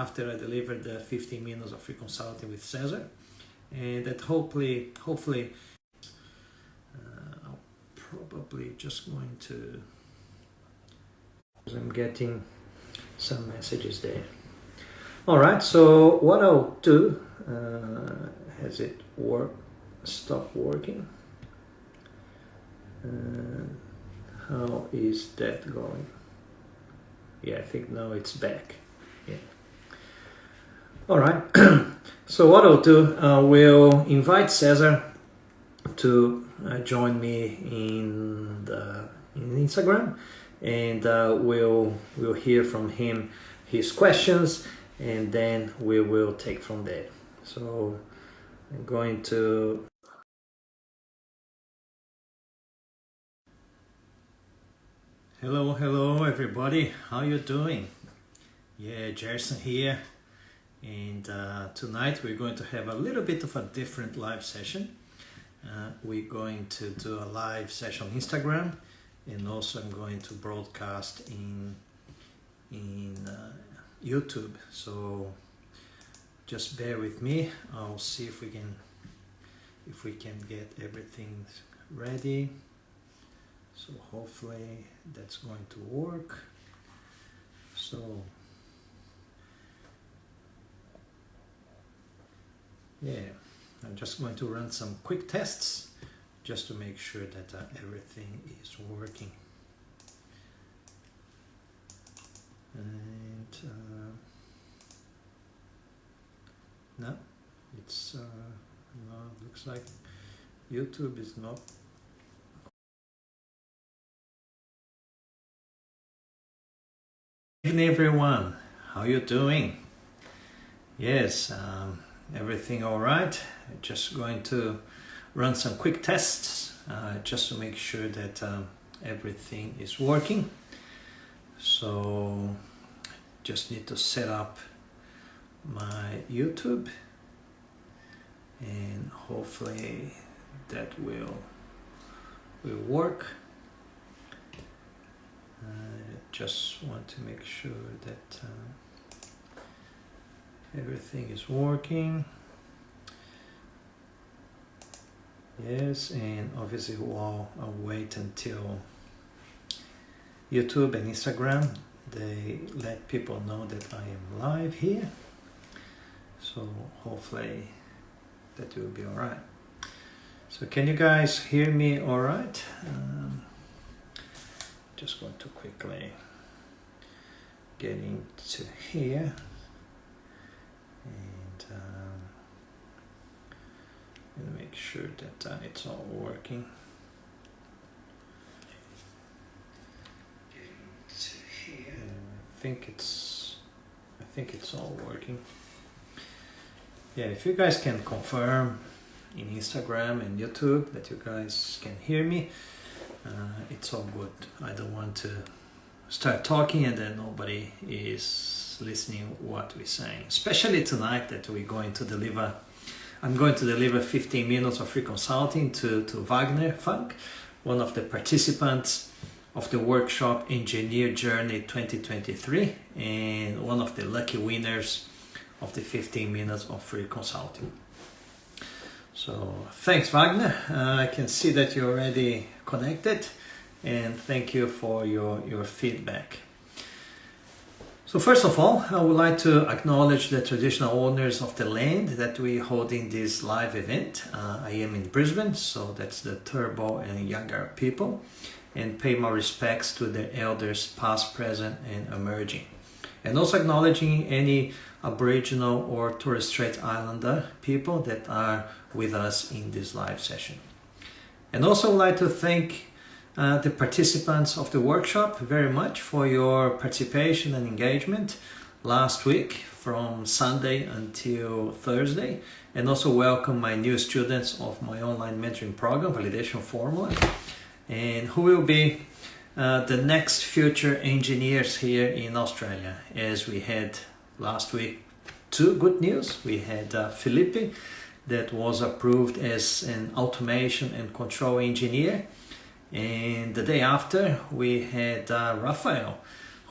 after I deliver the 15 minutes of free consulting with Cesar, and that hopefully I'll probably just going to, I'm getting some messages there. All right, so what I'll do, has it stopped working? How is that going? Yeah, I think now it's back. Yeah. All right. So what I'll do, we'll invite Cesar to join me in Instagram, and we'll hear from him his questions, and then we will take from there. So I'm going to. Hello everybody, how you doing? Yeah, Jerson here, and tonight we're going to have a little bit of a different live session. We're going to do a live session on Instagram, and also I'm going to broadcast in YouTube, so just bear with me. I'll see if we can get everything ready. So hopefully that's going to work. So yeah, I'm just going to run some quick tests just to make sure that everything is working. And no, it's no, it looks like YouTube is not. Good evening everyone, how you doing? Yes, everything all right? Just going to run some quick tests just to make sure that everything is working. So just need to set up my YouTube, and hopefully that will work. Just want to make sure that everything is working. Yes, and obviously I'll wait until YouTube and Instagram, they let people know that I am live here. So hopefully that will be all right. So can you guys hear me all right? Just going to quickly get into here, and make sure that it's all working. I think it's all working. Yeah, if you guys can confirm in Instagram and YouTube that you guys can hear me, it's all good. I don't want to start talking and then nobody is listening what we're saying. Especially tonight that we're going to deliver. I'm going to deliver 15 minutes of free consulting to Vagner Funck, one of the participants of the workshop Engineer Journey 2023, and one of the lucky winners of the 15 minutes of free consulting. So thanks Wagner, I can see that you're already connected, and thank you for your feedback. So first of all, I would like to acknowledge the traditional owners of the land that we're holding this live event. I am in Brisbane, so that's the Turrbal and Yagara people, and pay my respects to the elders past, present and emerging. And also acknowledging any Aboriginal or Torres Strait Islander people that are with us in this live session. And also I'd like to thank the participants of the workshop very much for your participation and engagement last week from Sunday until Thursday, and also welcome my new students of my online mentoring program, Validation Formula, and who will be the next future engineers here in Australia. As we had last week two good news. We had Felipe, that was approved as an automation and control engineer, and the day after we had Rafael,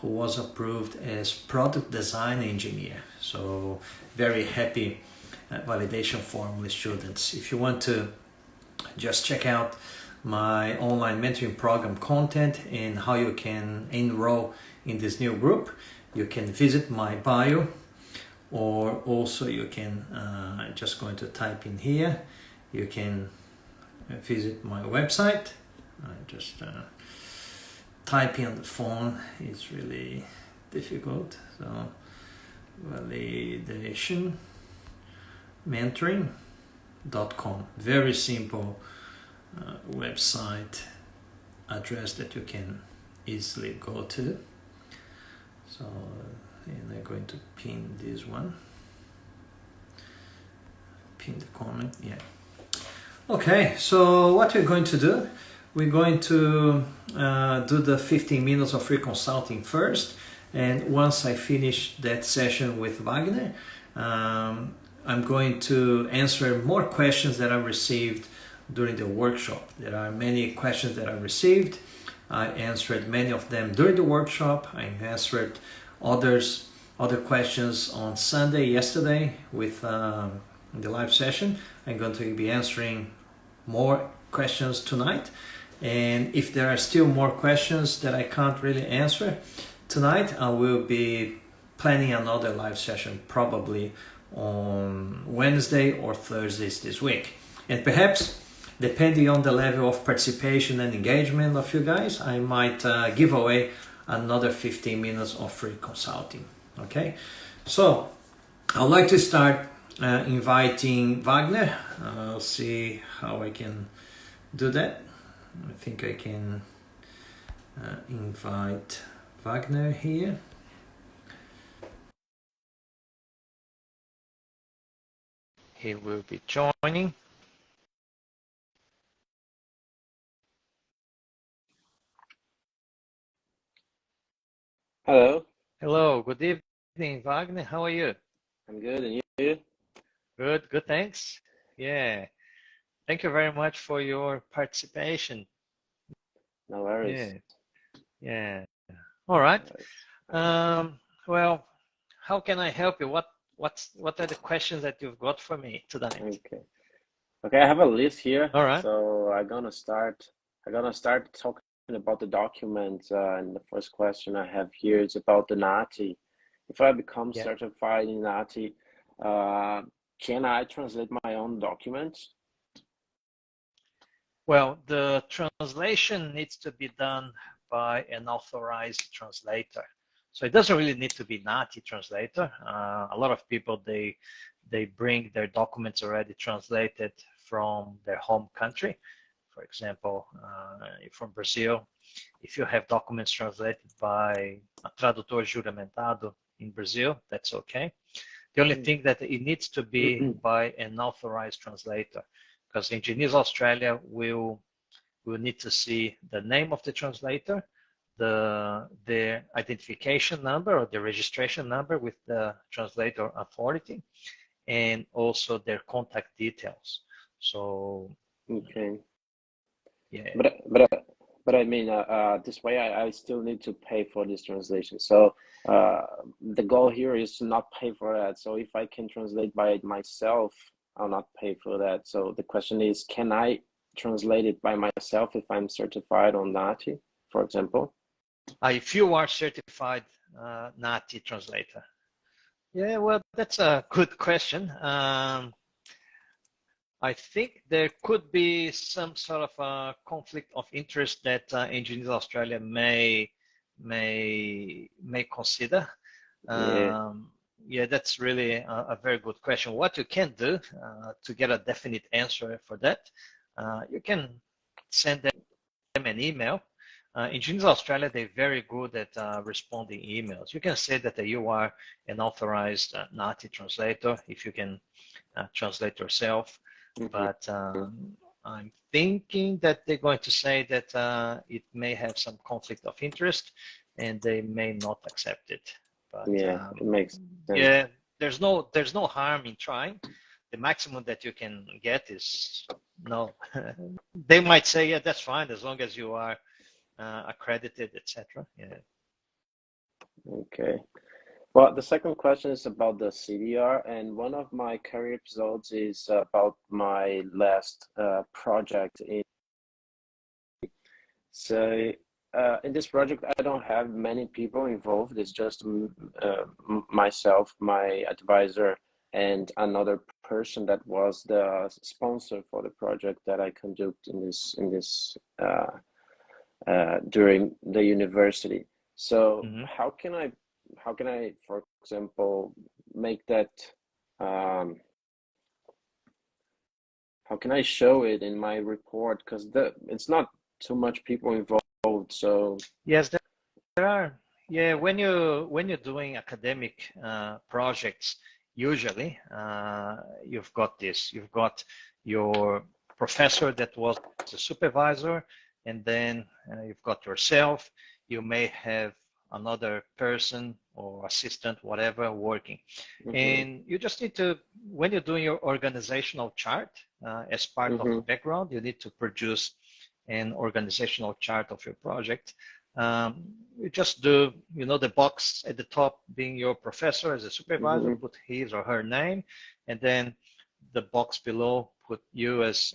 who was approved as product design engineer. So very happy validation formula students. If you want to just check out my online mentoring program content and how you can enroll in this new group, you can visit my bio, or also you can just going to type in here, you can visit my website. Just typing on the phone is really difficult. So validation mentoring.com, very simple website address that you can easily go to. So and I'm going to pin this one, pin the comment. Yeah, okay, so what we're going to do, we're going to do the 15 minutes of free consulting first, and once I finish that session with Vagner, I'm going to answer more questions that I received during the workshop. There are many questions that I received. I answered many of them during the workshop. I answered other questions on Sunday, yesterday, with the live session. I'm going to be answering more questions tonight. And if there are still more questions that I can't really answer tonight, I will be planning another live session probably on Wednesday or Thursdays this week. And perhaps, depending on the level of participation and engagement of you guys, I might give away another 15 minutes of free consulting. Okay, so I'd like to start inviting Vagner. I'll see how I can do that. I think I can invite Vagner here. He will be joining. Hello. Hello, good evening, Vagner. How are you? I'm good, and you? Good, thanks. Yeah, thank you very much for your participation. No worries. Yeah. All right. No worries. Well, how can I help you? What are the questions that you've got for me tonight? Okay, I have a list here. All right. So I'm gonna start talking about the document. And the first question I have here is about the NATI. If I become certified in NATI, can I translate my own documents? Well, the translation needs to be done by an authorized translator. So it doesn't really need to be NATI translator. A lot of people, they bring their documents already translated from their home country. For example, from Brazil, if you have documents translated by a tradutor juramentado in Brazil, that's okay. The only thing that it needs to be by an authorized translator, because Engineers Australia will need to see the name of the translator, the identification number or the registration number with the translator authority, and also their contact details. So okay. Yeah. But I mean, this way I still need to pay for this translation. So the goal here is to not pay for that. So if I can translate by myself, I'll not pay for that. So the question is, can I translate it by myself if I'm certified on NATI, for example? If you are certified NATI translator. Yeah, well, that's a good question. I think there could be some sort of a conflict of interest that Engineers Australia may consider. Yeah, that's really a very good question. What you can do to get a definite answer for that, you can send them an email. Engineers Australia, they're very good at responding emails. You can say that you are an authorized NATI translator if you can translate yourself. But I'm thinking that they're going to say that it may have some conflict of interest and they may not accept it. But yeah, it makes sense. Yeah, there's no harm in trying. The maximum that you can get is no. They might say, yeah, that's fine as long as you are accredited, etc. Yeah. Okay. Well, the second question is about the CDR, and one of my career episodes is about my last project. So in this project, I don't have many people involved. It's just myself, my advisor, and another person that was the sponsor for the project that I conduct during the university. So how can I, for example, make that, um, how can I show it in my report? Because it's not too much people involved. So Yes, there are. Yeah, when you're doing academic projects, usually you've got this. You've got your professor that was the supervisor, and then you've got yourself. You may have another person or assistant, whatever, working. And you just need to, when you're doing your organizational chart, as part of the background, you need to produce an organizational chart of your project. You just do, the box at the top being your professor as a supervisor, put his or her name, and then the box below, put you as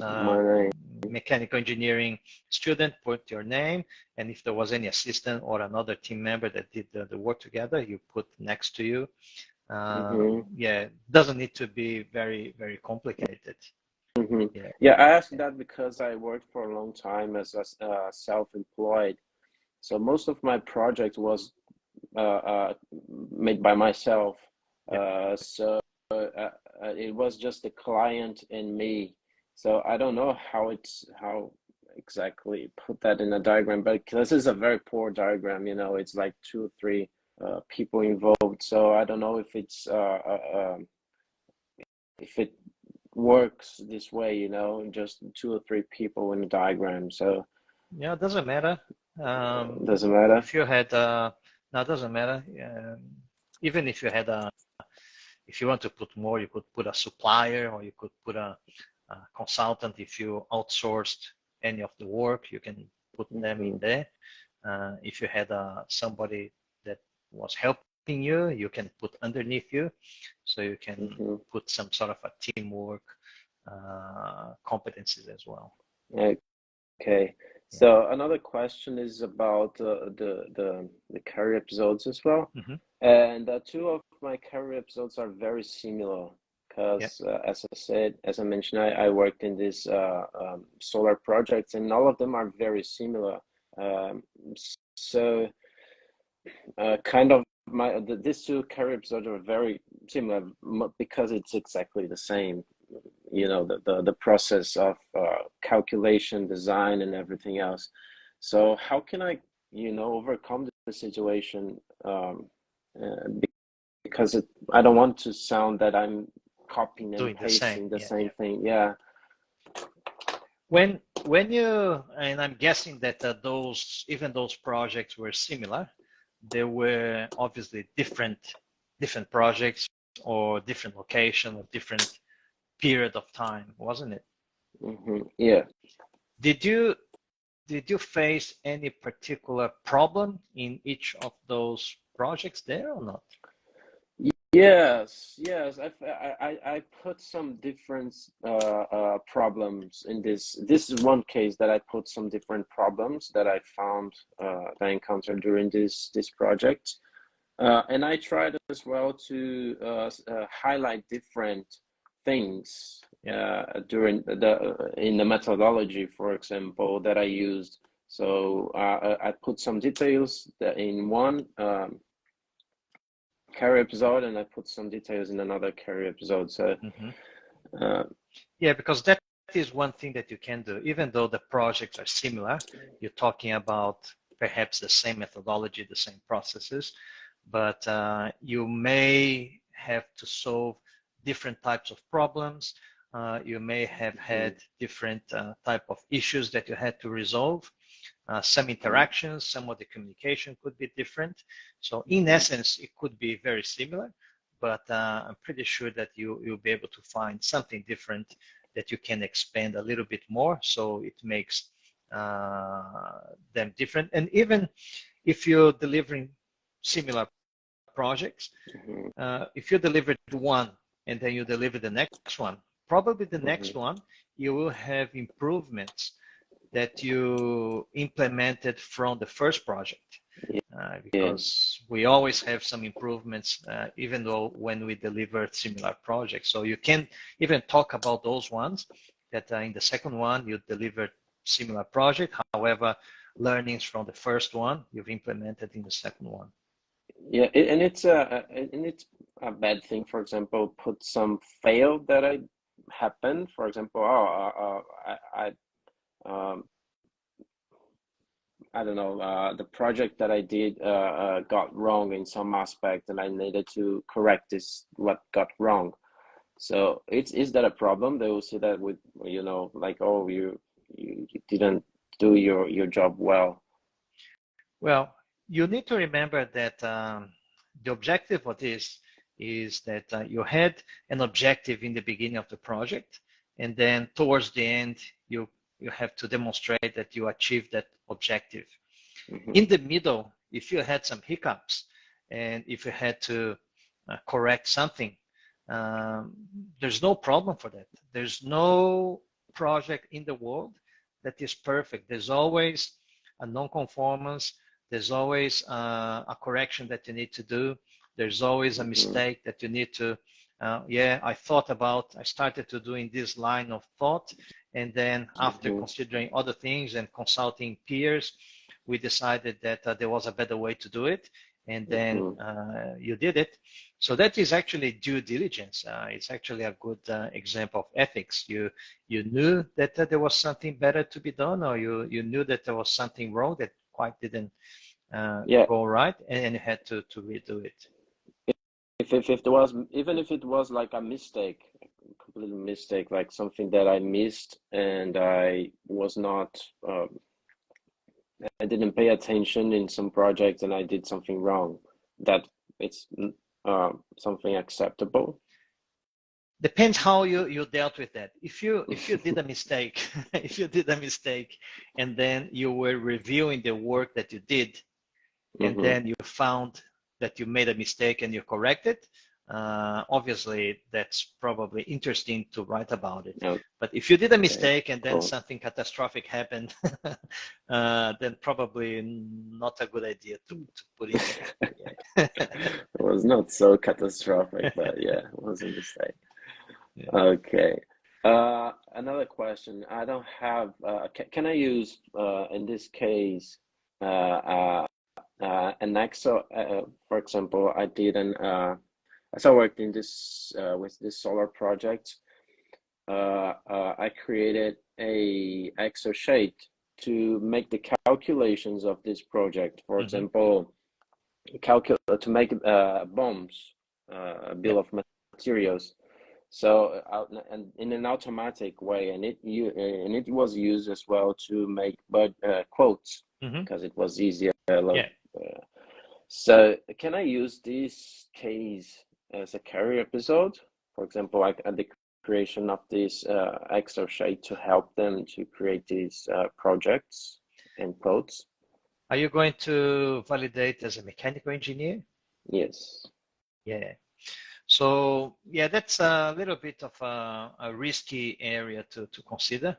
mechanical engineering student, put your name, and if there was any assistant or another team member that did the work together, you put next to you. Yeah, it doesn't need to be very, very complicated. Yeah, I asked that because I worked for a long time as a self-employed. So most of my project was made by myself. So it was just the client and me. So I don't know how exactly put that in a diagram, but this is a very poor diagram. It's like 2 or 3 people involved. So I don't know if if it works this way, just 2 or 3 people in a diagram. So yeah, it doesn't matter. Doesn't matter. If you had no, it doesn't matter. Even if you had if you want to put more, you could put a supplier, or you could put a consultant. If you outsourced any of the work, you can put them in there. If you had somebody that was helping you, you can put underneath you, so you can put some sort of a teamwork competencies as well. Okay. So another question is about the career episodes as well. And 2 of my career episodes are very similar because, as I mentioned, I worked in these solar projects, and all of them are very similar. So kind of these 2 career episodes are very similar because it's exactly the same. The process of calculation, design, and everything else. So how can I, overcome the situation? Because I don't want to sound that I'm copying and pasting the same thing. Yeah. When you, and I'm guessing that even those projects were similar, there were obviously different projects or different location or different period of time, wasn't it? Yeah. Did you face any particular problem in each of those projects there or not? Yes. I put some different problems in this. This is one case that I put some different problems that I found that I encountered during this project, and I tried as well to highlight different things in the methodology, for example, that I used. So I put some details in one career episode, and I put some details in another career episode. So yeah, because that is one thing that you can do, even though the projects are similar. You're talking about perhaps the same methodology, the same processes, but you may have to solve different types of problems. You may have had different type of issues that you had to resolve. Some interactions, some of the communication could be different. So in essence, it could be very similar, but I'm pretty sure that you'll be able to find something different that you can expand a little bit more, so it makes them different. And even if you're delivering similar projects. If you delivered one and then you deliver the next one, probably the next one, you will have improvements that you implemented from the first project. Because we always have some improvements, even though when we deliver similar projects. So you can even talk about those ones that in the second one you delivered similar project. However, learnings from the first one you've implemented in the second one. Yeah, and it's a bad thing. For example, put some fail that happened. For example, I don't know, the project that I did got wrong in some aspect, and I needed to correct what got wrong. So is that a problem? They will see that with, you know, like, oh, you didn't do your job well. Well, you need to remember that the objective of this is that you had an objective in the beginning of the project, and then towards the end you have to demonstrate that you achieved that objective. In the middle, if you had some hiccups and if you had to correct something, there's no problem for that. There's no project in the world that is perfect. There's always a non-conformance. There's always a correction that you need to do. There's always a mistake that you need to, I started to doing this line of thought, and then after considering other things and consulting peers, we decided that there was a better way to do it, and then you did it. So that is actually due diligence. It's actually a good example of ethics. You knew that there was something better to be done, or you knew that there was something wrong that quite didn't go right, and you had to redo it. If there was, even if it was like a mistake, a complete mistake, like something that I missed and I was not, I didn't pay attention in some projects and I did something wrong, that it's something acceptable. Depends how you dealt with that. If you did a mistake, and then you were reviewing the work that you did, and then you found that you made a mistake and you corrected, obviously that's probably interesting to write about it. But if you did a mistake and then something catastrophic happened, then probably not a good idea to put in there. It was not so catastrophic, but yeah, it was a mistake. Yeah. Okay. Another question. I don't have, can I use, in this case, an Excel, for example, I did as I worked in this, with this solar project, I created a Excel sheet to make the calculations of this project. For example, to make bombs, bill of materials. So and in an automatic way, and it was used as well to make quotes because it was easier. So can I use this case as a career episode? For example, like at the creation of this Excel sheet to help them to create these projects and quotes. Are you going to validate as a mechanical engineer? Yes. Yeah. So yeah, that's a little bit of a risky area to consider,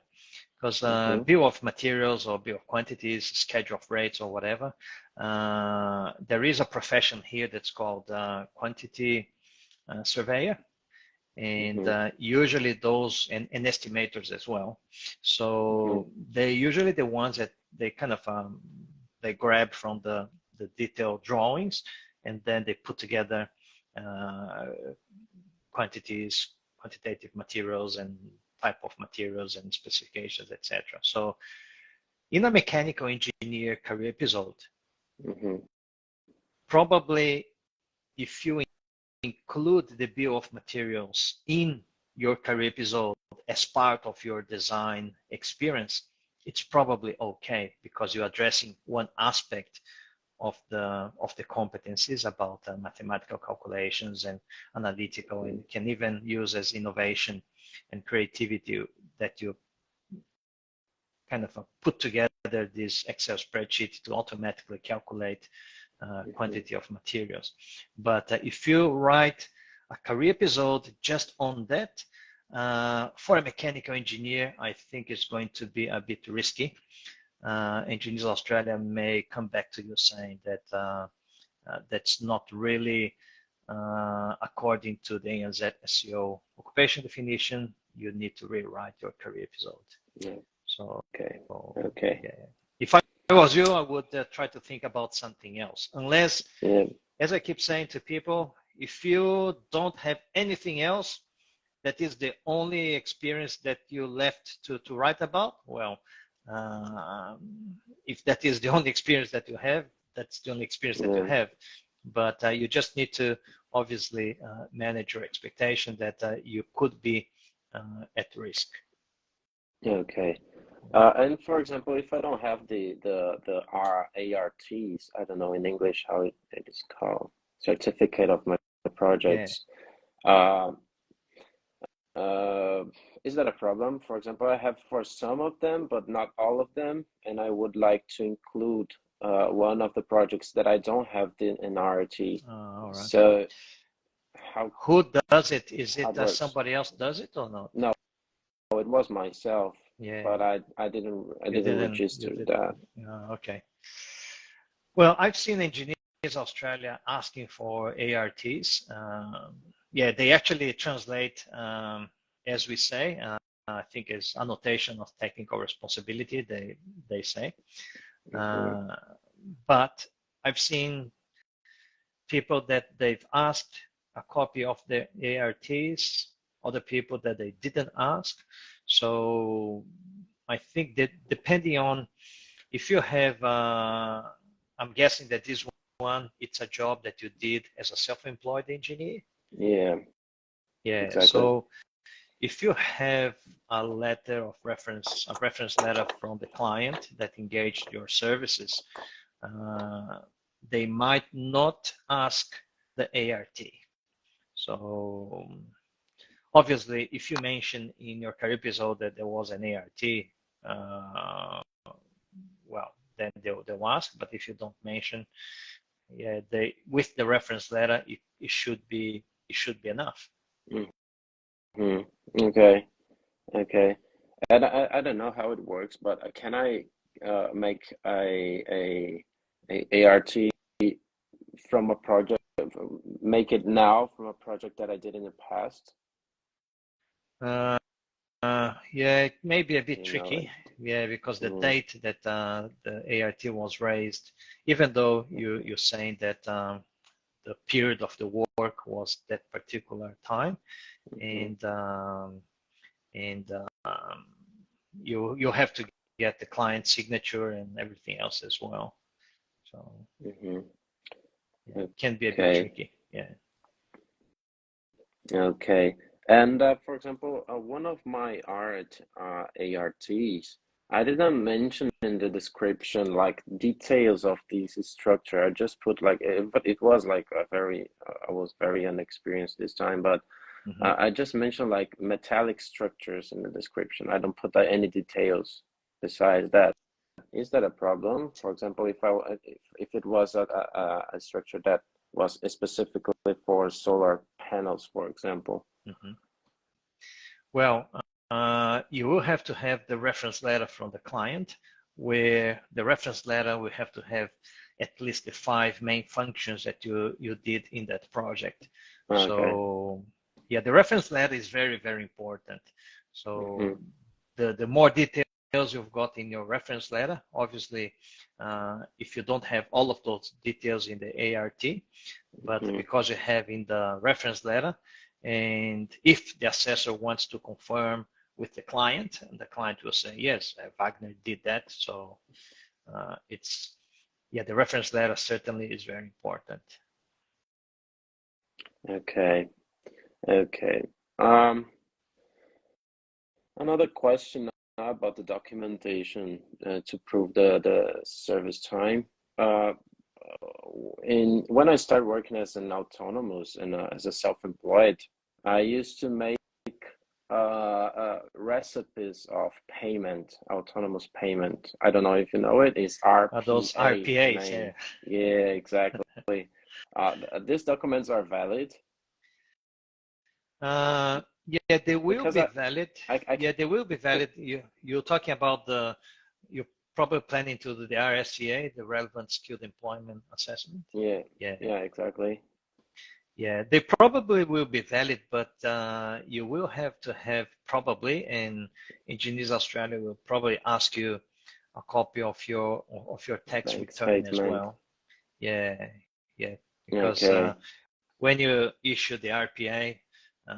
because bill of materials or bill of quantities, schedule of rates or whatever, there is a profession here that's called quantity surveyor, and usually those, and estimators as well. So they're usually the ones that they kind of they grab from the detailed drawings, and then they put together quantities, quantitative materials, and type of materials and specifications, etc. So in a mechanical engineer career episode, probably if you include the bill of materials in your career episode as part of your design experience, it's probably okay, because you're addressing one aspect of the competencies about mathematical calculations and analytical, and can even use as innovation and creativity, that you kind of put together this Excel spreadsheet to automatically calculate quantity of materials. But if you write a career episode just on that, for a mechanical engineer, I think it's going to be a bit risky. Engineers Australia may come back to you saying that that's not really according to the ANZ SEO occupation definition. You need to rewrite your career episode. Yeah. So okay. Yeah. If I was you, I would try to think about something else. Unless, as I keep saying to people, if you don't have anything else, that is the only experience that you left to write about, well, if that is the only experience that you have, that's the only experience that you have. But you just need to obviously manage your expectation that you could be at risk. Okay. And for example, if I don't have the ARTs, I don't know in English how it is called, certificate of my projects. Is that a problem? For example, I have for some of them, but not all of them, and I would like to include one of the projects that I don't have an ART. All right. So who does it? Is it somebody else does it or not? No, it was myself. Yeah. But I didn't register that. Okay. Well, I've seen Engineers Australia asking for ARTs. Yeah, they actually translate, as we say, I think it's annotation of technical responsibility, they say. But I've seen people that they've asked a copy of the ARTs, other people that they didn't ask. So I think that depending on if you have, I'm guessing that this one, it's a job that you did as a self-employed engineer. Yeah. Exactly. So if you have a letter of reference, a reference letter from the client that engaged your services, they might not ask the ART. So obviously, if you mention in your career episode that there was an ART, well, then they'll ask. But if you don't mention, yeah, with the reference letter, it should be enough. Okay. And I don't know how it works, but can I make a ART from a project? Make it now from a project that I did in the past? Yeah, it may be a bit tricky. Yeah, because the date that the ART was raised, even though you're saying that the period of the work was that particular time, and you have to get the client signature and everything else as well. So yeah, it can be a bit tricky. Yeah. Okay. And for example, one of my ARTs, I didn't mention in the description like details of this structure. I just put like, but it was like I was very inexperienced this time, but I just mentioned like metallic structures in the description. I don't put any details besides that. Is that a problem? For example, if it was a structure that was specifically for solar panels, for example. Well, you will have to have the reference letter from the client, where the reference letter will have to have at least the 5 main functions that you did in that project. Okay. So yeah, the reference letter is very, very important. So the more details you've got in your reference letter, obviously, if you don't have all of those details in the ART, but because you have in the reference letter, and if the assessor wants to confirm with the client, and the client will say, yes, Vagner did that. So the reference letter certainly is very important. Okay. Another question about the documentation to prove the service time. When I started working as an autonomous and as a self-employed, I used to make recipes of payment, autonomous payment. I don't know if you know it. It's RPA. Those RPAs, name. Yeah, exactly. These documents are valid. Yeah, they will Because be valid. I They will be valid. You're talking about you're probably planning to do the RSCA, the Relevant Skilled Employment Assessment. Yeah, exactly. Yeah, they probably will be valid, but you will have to have probably, and Engineers Australia will probably ask you a copy of your tax Bank return as statement. well. Yeah, because Okay. when you issue the RPA,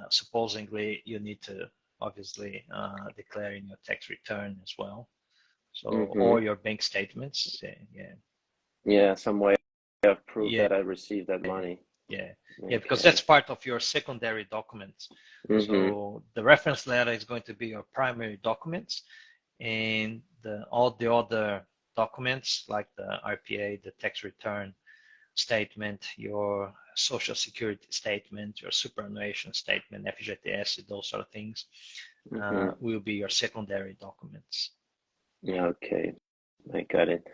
supposedly you need to obviously declare in your tax return as well. So, or your bank statements. Yeah, some way of proof that I received that money. Yeah, because that's part of your secondary documents. So the reference letter is going to be your primary documents, and all the other documents like the RPA, the tax return statement, your social security statement, your superannuation statement, FGTS, those sort of things will be your secondary documents. Yeah, okay. I got it.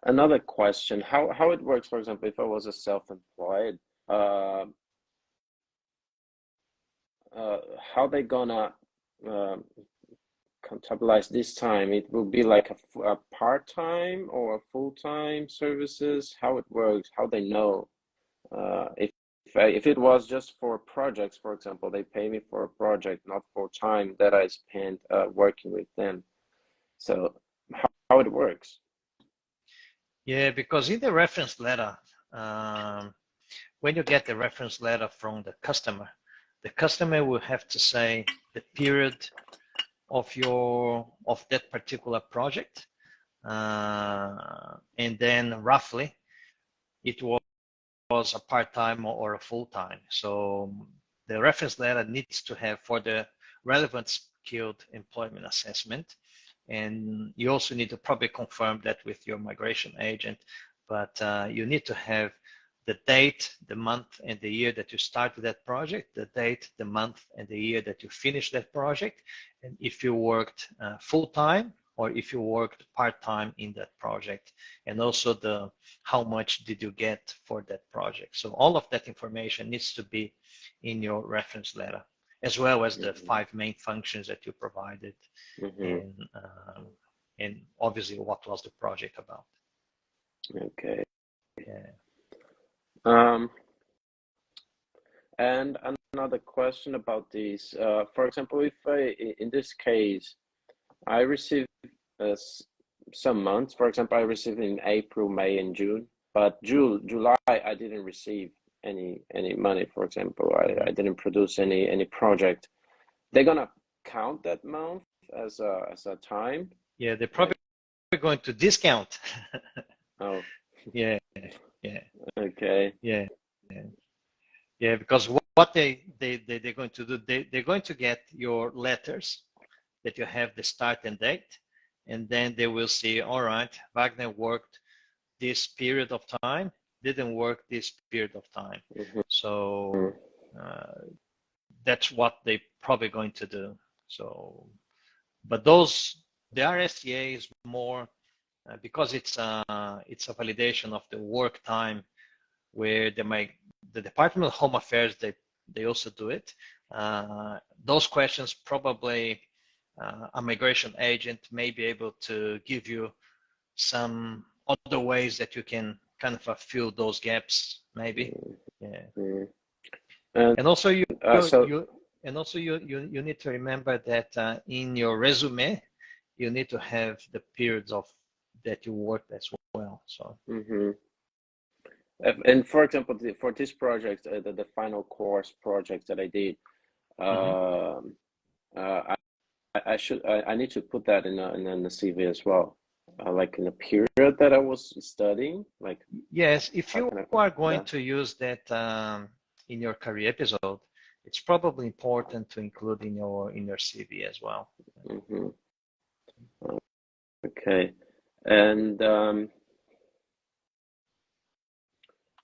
Another question, how it works, for example, if I was a self-employed, how they gonna contabilize this time? It will be like a part-time or a full-time services? How it works? How they know? If it was just for projects, for example, they pay me for a project, not for time that I spent working with them. So how it works? Yeah, because in the reference letter, when you get the reference letter from the customer will have to say the period of that particular project, and then roughly it was a part-time or a full-time. So the reference letter needs to have for the relevant skilled employment assessment. And you also need to probably confirm that with your migration agent, but you need to have the date, the month, and the year that you started that project, the date, the month, and the year that you finished that project, and if you worked full-time or if you worked part-time in that project, and also how much did you get for that project. So all of that information needs to be in your reference letter, as well as the 5 main functions that you provided, and obviously what was the project about. Okay. Yeah. And another question about this. For example, if in this case, I received some months, for example, I received in April, May, and June, but July, I didn't receive any money, for example. I didn't produce any project. They're gonna count that month as a time? Yeah, they're probably going to discount. Oh. Yeah. Okay. Yeah, because what they're going to do, they're going to get your letters that you have the start and date, and then they will see, all right, Vagner worked this period of time, didn't work this period of time. So that's what they're probably going to do. So, but the RSCA is more because it's a validation of the work time, where the Department of Home Affairs, they also do it. Those questions probably a migration agent may be able to give you some other ways that you can kind of fill those gaps, maybe. Yeah. And also you need to remember that in your resume you need to have the periods of that you worked as well. So. And for example, for this project, the final course project that I did, I need to put that in the CV as well, like in the period that I was studying. Like, yes, if you are going to use that in your career episode, it's probably important to include in your CV as well. Okay, and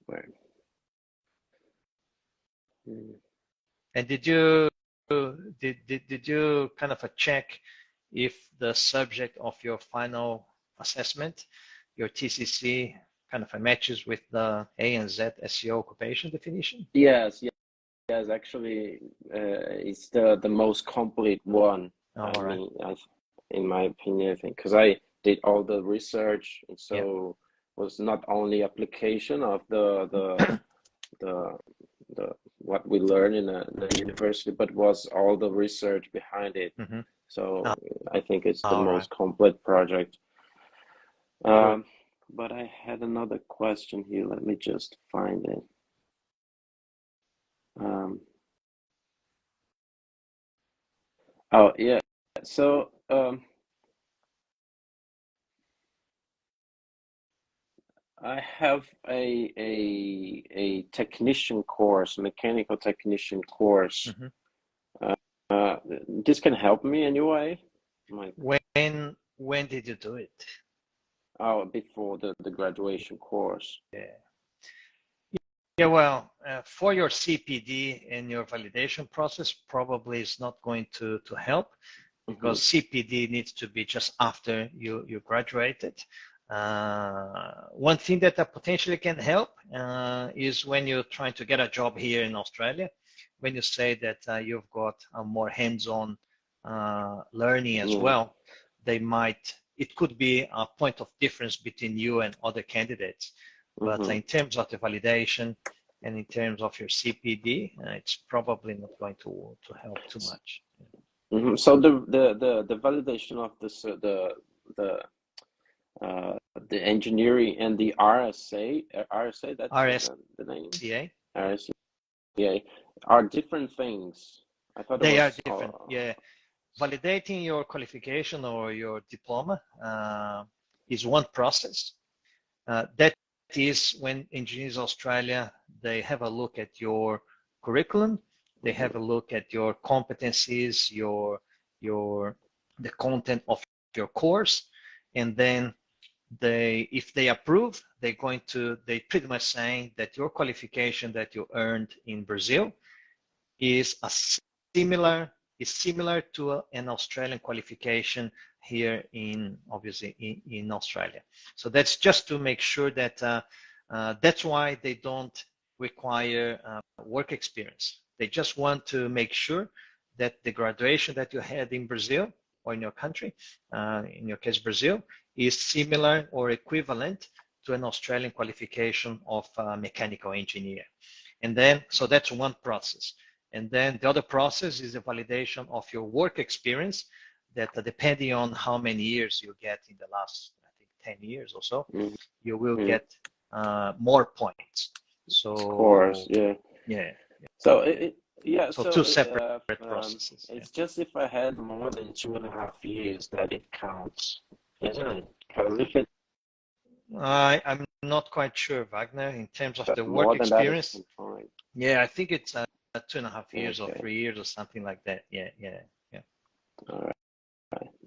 where? And did you did you kind of check if the subject of your final assessment, your TCC, kind of matches with the A and Z SEO occupation definition? Yes. Actually, it's the most complete one. All right. In my opinion, I think, because I did all the research, and so was not only application of the what we learn in the university, but was all the research behind it. Mm-hmm. So I think it's the most complete project. But I had another question here. Let me just find it. Oh yeah. So I have a technician course, mechanical technician course. Mm-hmm. This can help me anyway. When did you do it? Oh, before the graduation course. Yeah, well, for your CPD and your validation process, probably is not going to help, because CPD needs to be just after you graduated. One thing that potentially can help is when you're trying to get a job here in Australia, when you say that you've got a more hands-on learning as well, it could be a point of difference between you and other candidates. But in terms of the validation and in terms of your CPD, it's probably not going to help too much. So the validation of the engineering and the RSA, that's the name. RSA are different things. I thought they are different. Yeah, validating your qualification or your diploma is one process. That is when Engineers Australia, they have a look at your curriculum, they have a look at your competencies, the content of your course, and then if they approve, they pretty much saying that your qualification that you earned in Brazil is similar to an Australian qualification here obviously in Australia. So that's just to make sure that that's why they don't require work experience. They just want to make sure that the graduation that you had in Brazil or in your country, in your case Brazil, is similar or equivalent to an Australian qualification of a mechanical engineer. And then, so that's one process. And then the other process is the validation of your work experience, that depending on how many years you get in the last, I think, 10 years or so, you will get more points. So, of course, yeah. So So two separate processes. It's just if I had more than 2.5 years that it counts, isn't it? Because if it, I'm not quite sure, Wagner, in terms of the work experience. Yeah, I think it's 2.5 years or 3 years or something like that. Yeah.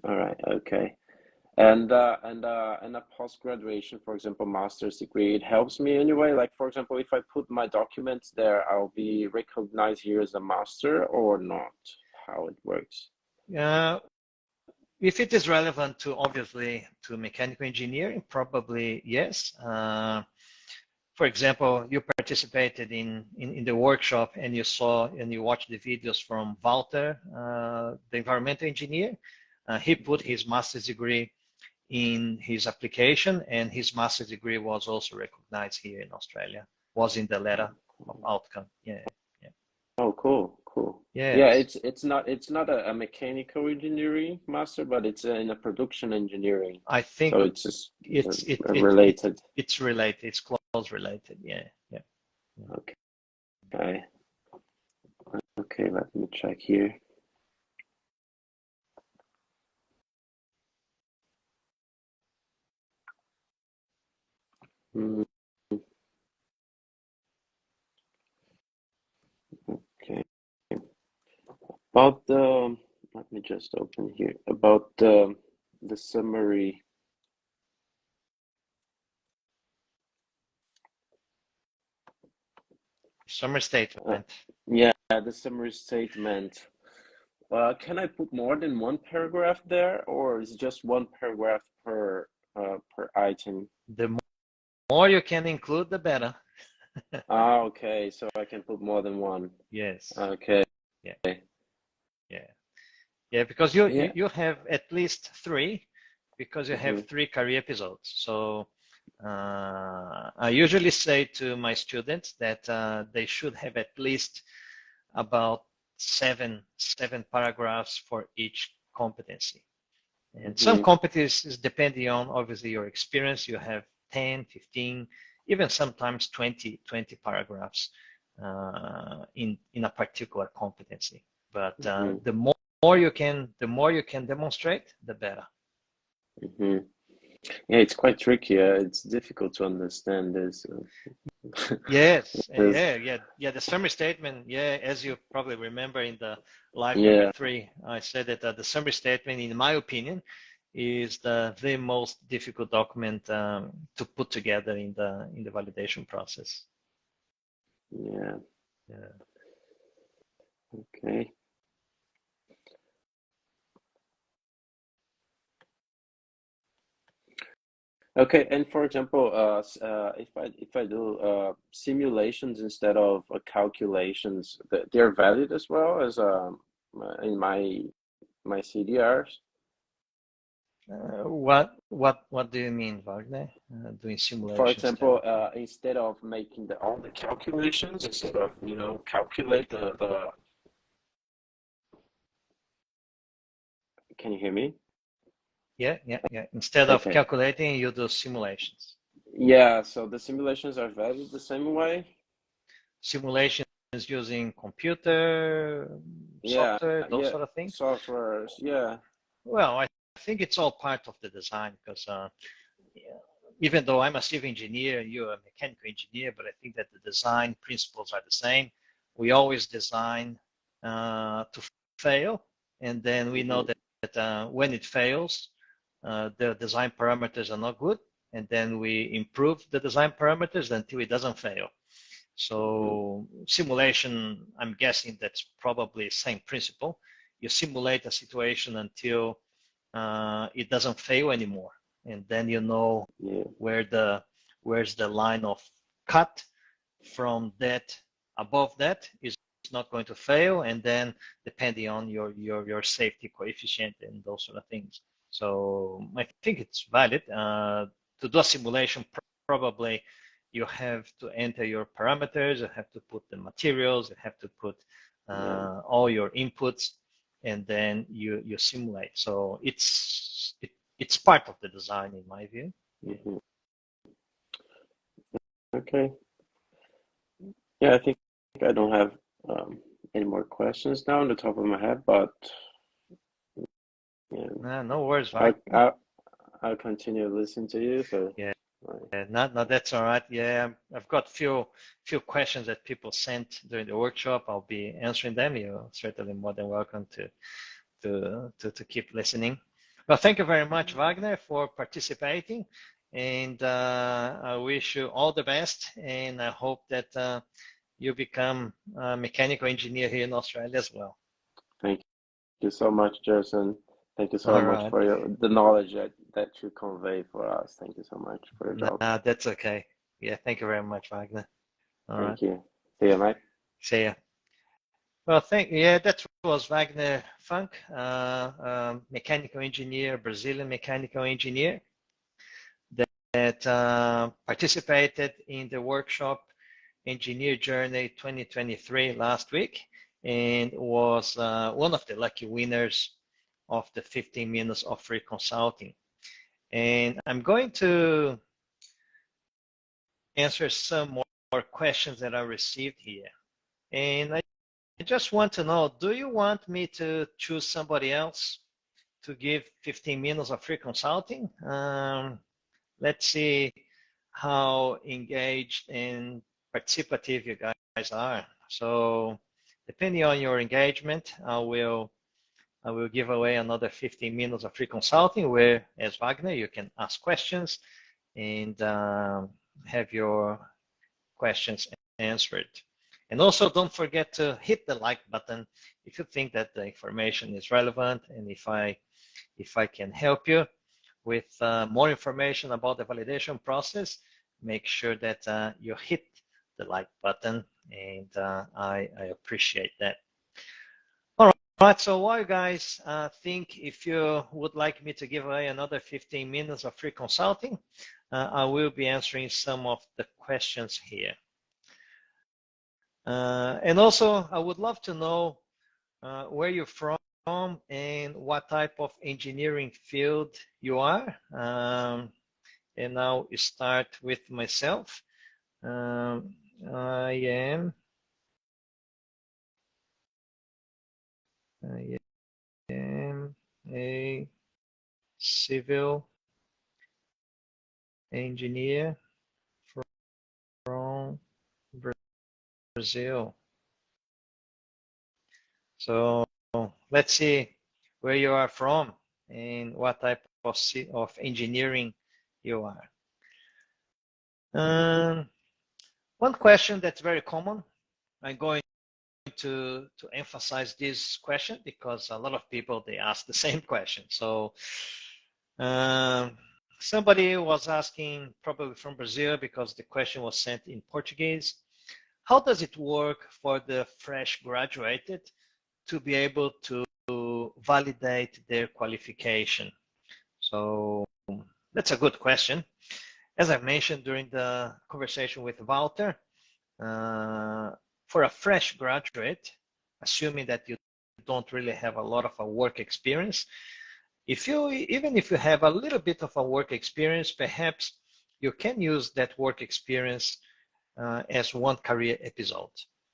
All right, okay. And a post-graduation, for example, master's degree, it helps me anyway. Like, for example, if I put my documents there, I'll be recognized here as a master or not? How it works? If it is relevant obviously to mechanical engineering, probably yes. For example, you participated in the workshop and you watched the videos from Walter, the environmental engineer. He put his master's degree in his application, and his master's degree was also recognized here in Australia, was in the letter of outcome. Yeah. Oh, cool. Yeah, it's not a mechanical engineering master, but it's in a production engineering. I think so. It's just related. It's related. It's close related. Yeah. Okay. Let me check here. Okay. About let me just open here about the summary. Summary statement. Yeah, the summary statement. can I put more than one paragraph there, or is it just one paragraph per item? The more you can include, the better. Ah, okay. So I can put more than one. Yes. Okay. Yeah. Yeah, because you Yeah. you have at least three, because you have Mm-hmm. 3 career episodes. So I usually say to my students that they should have at least about seven paragraphs for each competency. And some Mm-hmm. competencies, depending on obviously your experience, you have 10, 15, even sometimes 20 paragraphs in a particular competency. But the more you can demonstrate, the better. Mm-hmm. Yeah, it's quite tricky. It's difficult to understand this. Yes, There's- yeah. The summary statement, yeah, as you probably remember in the live yeah. number 3, I said that the summary statement, in my opinion, is the most difficult document to put together in the validation process. Yeah. Yeah. Okay. Okay, and for example, if I do simulations instead of calculations, they're valid as well as in my CDRs. What do you mean, Wagner? Doing For simulations? example, instead of making all the calculations, instead of calculate the. Can you hear me? Yeah. Instead of Okay. calculating, you do simulations. Yeah, so the simulations are valid the same way. Simulations using computer software, those sort of things. Softwares, yeah. Well, I think it's all part of the design, because even though I'm a civil engineer and you're a mechanical engineer, but I think that the design principles are the same. We always design to fail, and then we know that when it fails, the design parameters are not good, and then we improve the design parameters until it doesn't fail. So simulation, I'm guessing that's probably the same principle. You simulate a situation until it doesn't fail anymore, and then you know where's the line of cut from that. Above that is not going to fail, and then depending on your safety coefficient and those sort of things. So I think it's valid to do a simulation. Probably you have to enter your parameters, you have to put the materials, you have to put all your inputs, and then you simulate. So it's part of the design, in my view. Mm-hmm. Okay. Yeah, I think I don't have any more questions now on the top of my head, but yeah, No worries, right? I'll continue listening to you. So yeah. No, that's all right. Yeah, I've got few questions that people sent during the workshop. I'll be answering them. You're certainly more than welcome to keep listening. Well, thank you very much, Wagner, for participating, and I wish you all the best, and I hope that you become a mechanical engineer here in Australia as well. Thank you so much, Jason. Thank you so much for the knowledge that you convey for us. Thank you so much for your job. That's okay. Yeah, thank you very much, Wagner. Thank you. See you, mate. See ya. Well, that was Vagner Funck, mechanical engineer, Brazilian mechanical engineer that participated in the workshop Engineer Journey 2023 last week, and was one of the lucky winners of the 15 minutes of free consulting. And I'm going to answer some more questions that I received here. And I just want to know, do you want me to choose somebody else to give 15 minutes of free consulting? Let's see how engaged and participative you guys are. So depending on your engagement, I will give away another 15 minutes of free consulting where, as Wagner, you can ask questions and have your questions answered. And also don't forget to hit the like button if you think that the information is relevant, and if I can help you with more information about the validation process, make sure that you hit the like button, and I appreciate that. All right, so while you guys think if you would like me to give away another 15 minutes of free consulting, I will be answering some of the questions here. And also, I would love to know where you're from and what type of engineering field you are. And now we start with myself. I am a civil engineer from Brazil. So let's see where you are from and what type of engineering you are. One question that's very common, I'm going to emphasize this question because a lot of people, they ask the same question. So somebody was asking, probably from Brazil, because the question was sent in Portuguese. How does it work for the fresh graduated to be able to validate their qualification? So that's a good question. As I mentioned during the conversation with Walter, for a fresh graduate, assuming that you don't really have a lot of a work experience, even if you have a little bit of a work experience, perhaps you can use that work experience as one career episode.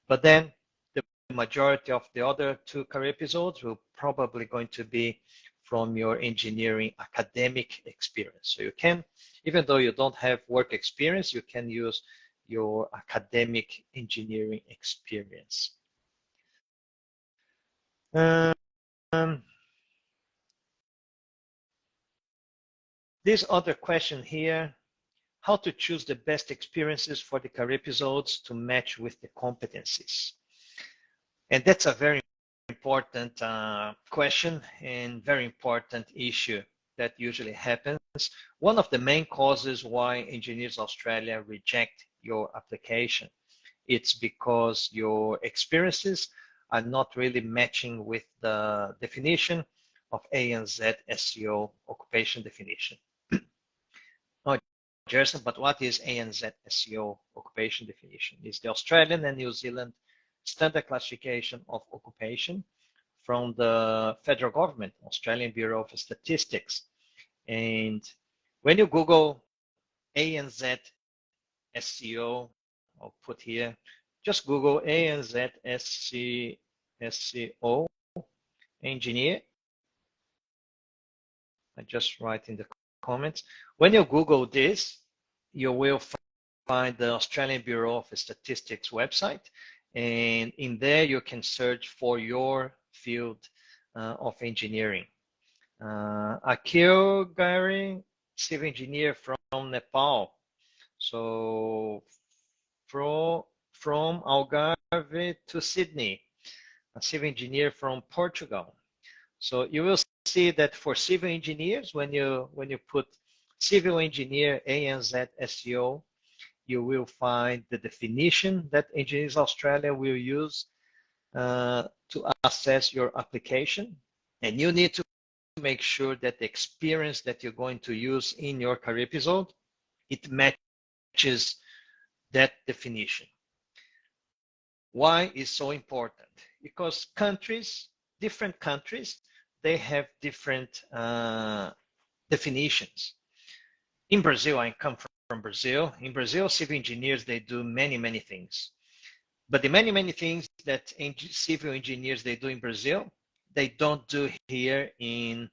But then the majority of the other 2 career episodes will probably going to be from your engineering academic experience. So you can, even though you don't have work experience, you can use your academic engineering experience. This other question here, how to choose the best experiences for the career episodes to match with the competencies. And that's a very important question and very important issue that usually happens. One of the main causes why Engineers Australia reject your application, it's because your experiences are not really matching with the definition of ANZ SEO occupation definition. Oh, Jason, but what is ANZ SEO occupation definition? It's the Australian and New Zealand standard classification of occupation from the federal government, Australian Bureau of Statistics. And when you Google ANZ SEO, I'll put here, just Google ANZ SEO engineer. I just write in the comments. When you Google this, you will find the Australian Bureau of Statistics website. And in there, you can search for your field of engineering. Akhil Gary, civil engineer from Nepal. So from Algarve to Sydney, a civil engineer from Portugal. So you will see that for civil engineers, when you put civil engineer ANZ SEO, you will find the definition that Engineers Australia will use to assess your application. And you need to make sure that the experience that you're going to use in your career episode, it matches that definition. Why is so important? Because different countries, they have different definitions. In Brazil, I come from Brazil. In Brazil, civil engineers, they do many things. But the many things that civil engineers, they do in Brazil, they don't do here in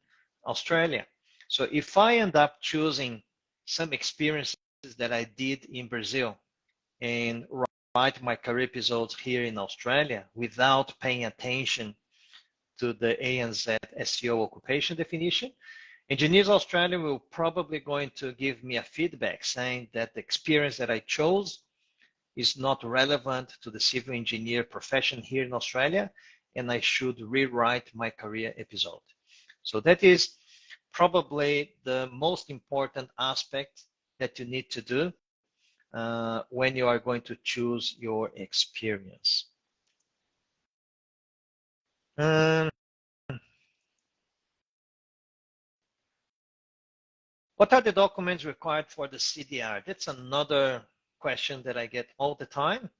Australia. So if I end up choosing some experiences that I did in Brazil and write my career episodes here in Australia without paying attention to the ANZ SEO occupation definition, Engineers Australia will probably going to give me a feedback saying that the experience that I chose is not relevant to the civil engineer profession here in Australia, and I should rewrite my career episode. So that is probably the most important aspect that you need to do when you are going to choose your experience. What are the documents required for the CDR? That's another question that I get all the time.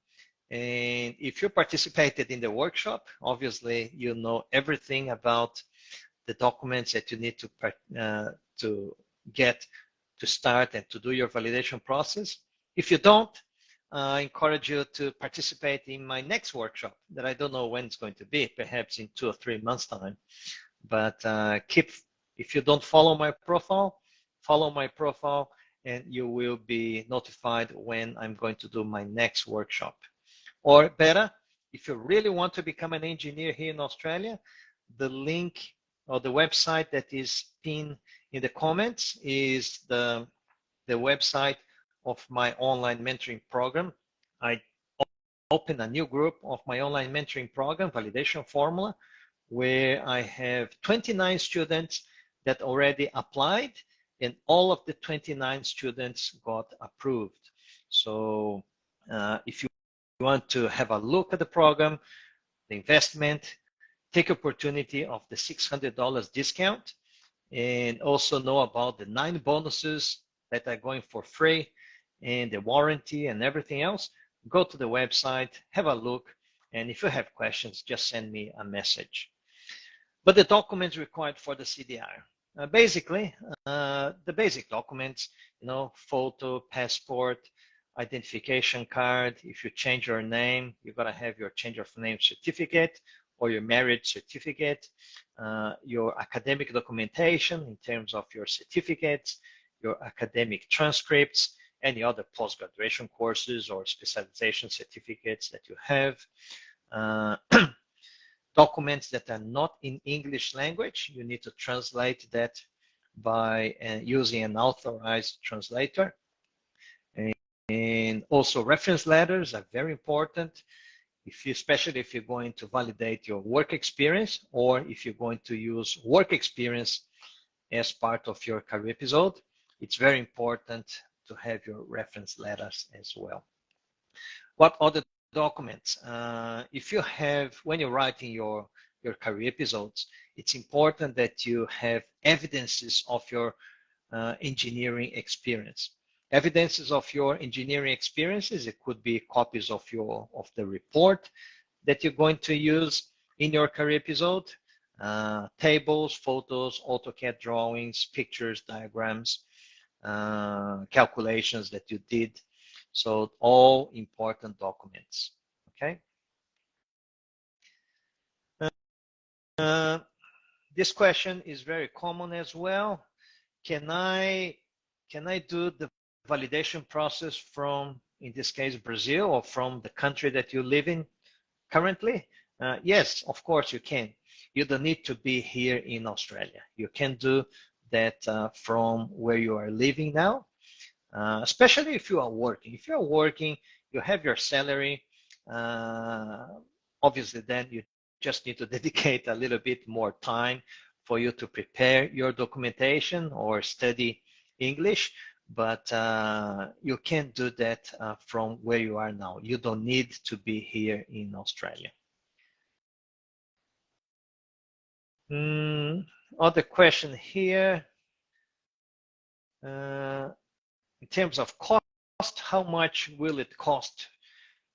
And if you participated in the workshop, obviously you know everything about the documents that you need to get to start and to do your validation process. If you don't, I encourage you to participate in my next workshop that I don't know when it's going to be, perhaps in 2 or 3 months' time. But if you don't follow my profile, follow my profile and you will be notified when I'm going to do my next workshop. Or better, if you really want to become an engineer here in Australia, the link or the website that is pinned in the comments is the website of my online mentoring program. I opened a new group of my online mentoring program, Validation Formula, where I have 29 students that already applied, and all of the 29 students got approved. So if you want to have a look at the program, the investment, take opportunity of the $600 discount, and also know about the 9 bonuses that are going for free and the warranty and everything else, go to the website, have a look, and if you have questions, just send me a message. But the documents required for the CDR, basically, the basic documents, photo, passport, identification card. If you change your name, you got to have your change of name certificate or your marriage certificate, your academic documentation in terms of your certificates, your academic transcripts, any other post-graduation courses or specialization certificates that you have. Documents that are not in English language, you need to translate that by using an authorized translator. And also reference letters are very important, especially if you're going to validate your work experience or if you're going to use work experience as part of your career episode. It's very important to have your reference letters as well. What other documents? When you're writing your career episodes, it's important that you have evidences of your engineering experience. Evidences of your engineering experiences, it could be copies of the report that you're going to use in your career episode, tables, photos, AutoCAD drawings, pictures, diagrams, calculations that you did. So all important documents, okay? This question is very common as well. Can I do the validation process from, in this case, Brazil, or from the country that you live in currently? Yes, of course you can. You don't need to be here in Australia. You can do that from where you are living now. Especially if you are working. If you are working, you have your salary. Obviously, then you just need to dedicate a little bit more time for you to prepare your documentation or study English. But you can do that from where you are now. You don't need to be here in Australia. Other question here. In terms of cost, how much will it cost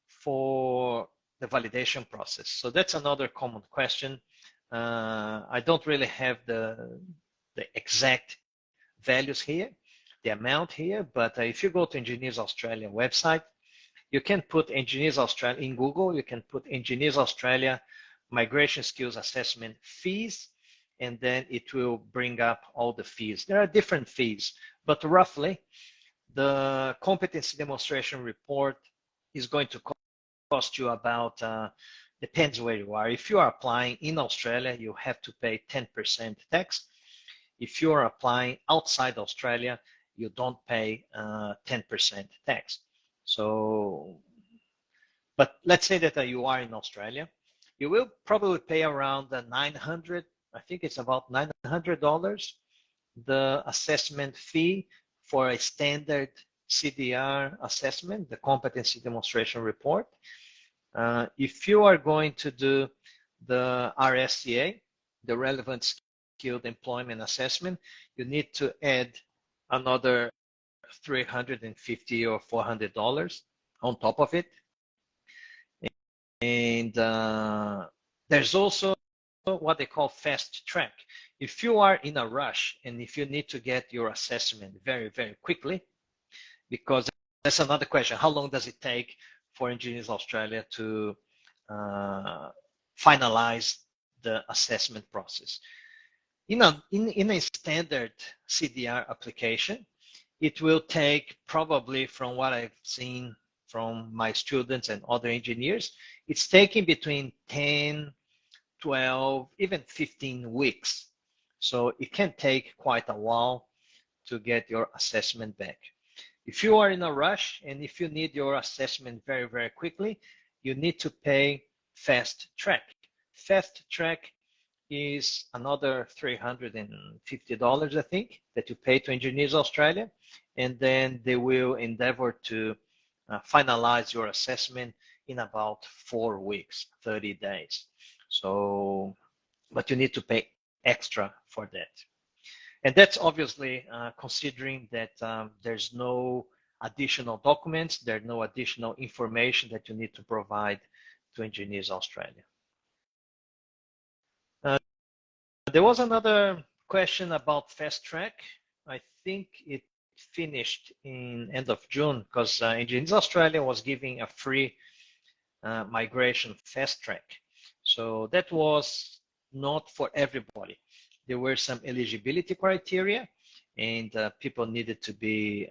for the validation process? So that's another common question. I don't really have the exact values here, the amount here, but if you go to Engineers Australia website, you can put Engineers Australia in Google, you can put Engineers Australia Migration Skills Assessment fees, and then it will bring up all the fees. There are different fees, but roughly, the competency demonstration report is going to cost you about, depends where you are. If you are applying in Australia, you have to pay 10% tax. If you are applying outside Australia, you don't pay 10% tax. So, but let's say that you are in Australia. You will probably pay around the 900, I think it's about $900, the assessment fee for a standard CDR assessment, the competency demonstration report. If you are going to do the RSCA, the relevant skilled employment assessment, you need to add another $350 or $400 on top of it. And there's also what they call fast track. If you are in a rush and if you need to get your assessment very, very quickly, because that's another question, how long does it take for Engineers Australia to finalize the assessment process? In a standard CDR application, it will take probably, from what I've seen from my students and other engineers, it's taking between 10, 12, even 15 weeks. So it can take quite a while to get your assessment back. If you are in a rush and if you need your assessment very, very quickly, you need to pay fast track. Fast track is another $350, I think, that you pay to Engineers Australia, and then they will endeavor to finalize your assessment in about 4 weeks, 30 days. So, but you need to pay extra for that. And that's obviously considering that there's no additional documents, there's no additional information that you need to provide to Engineers Australia. There was another question about fast track. I think it finished in end of June because Engineers Australia was giving a free migration fast track. So that was not for everybody. There were some eligibility criteria, and people needed to be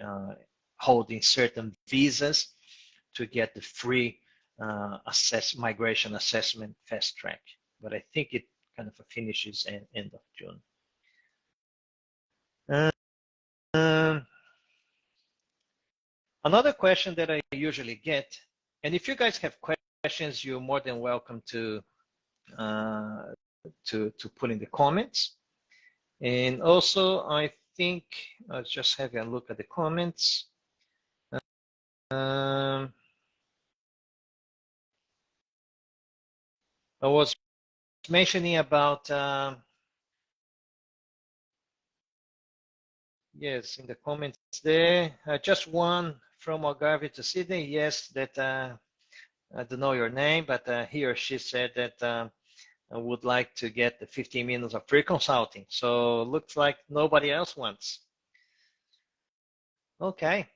holding certain visas to get the free migration assessment fast track. But I think it kind of finishes at end of June. Another question that I usually get, and if you guys have questions, you're more than welcome to put in the comments. And also, I think I'll just have a look at the comments. I was mentioning about yes, in the comments there, just one from Algarve to Sydney. Yes, that I don't know your name, but he or she said that I would like to get the 15 minutes of free consulting. So looks like nobody else wants. Okay.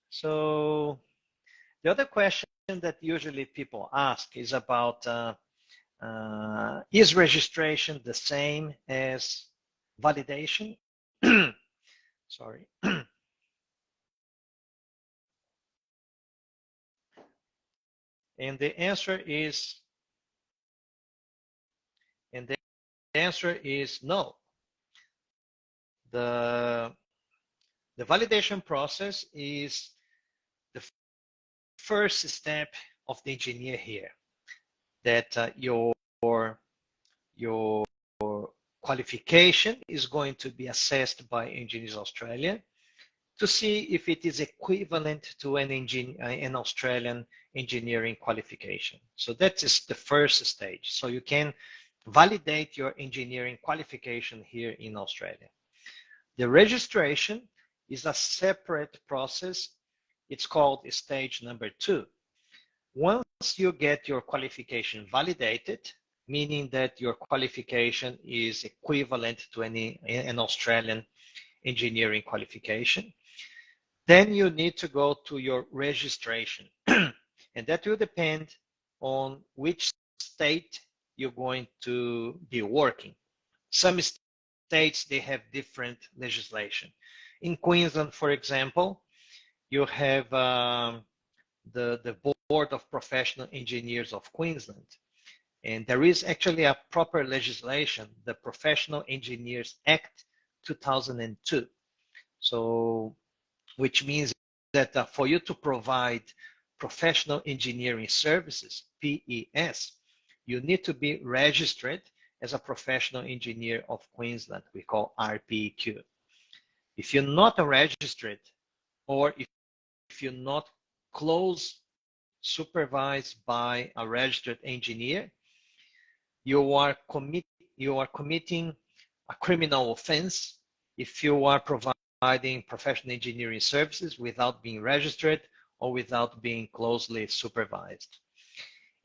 So the other question that usually people ask is about is registration the same as validation? Sorry. And the answer is no. The validation process is the first step of the engineer here, that your qualification is going to be assessed by Engineers Australia to see if it is equivalent to an Australian engineering qualification. So that is the first stage. So you can validate your engineering qualification here in Australia. The registration is a separate process. It's called stage number 2. Once you get your qualification validated, meaning that your qualification is equivalent to an Australian engineering qualification, then you need to go to your registration. And that will depend on which state you're going to be working. Some states, they have different legislation. In Queensland, for example, you have the Board of Professional Engineers of Queensland. And there is actually a proper legislation, the Professional Engineers Act 2002. So, which means that for you to provide professional engineering services, PES, you need to be registered as a professional engineer of Queensland, we call RPEQ. If you're not registered, or if you're not close supervised by a registered engineer, you are committing a criminal offense if you are providing professional engineering services without being registered or without being closely supervised.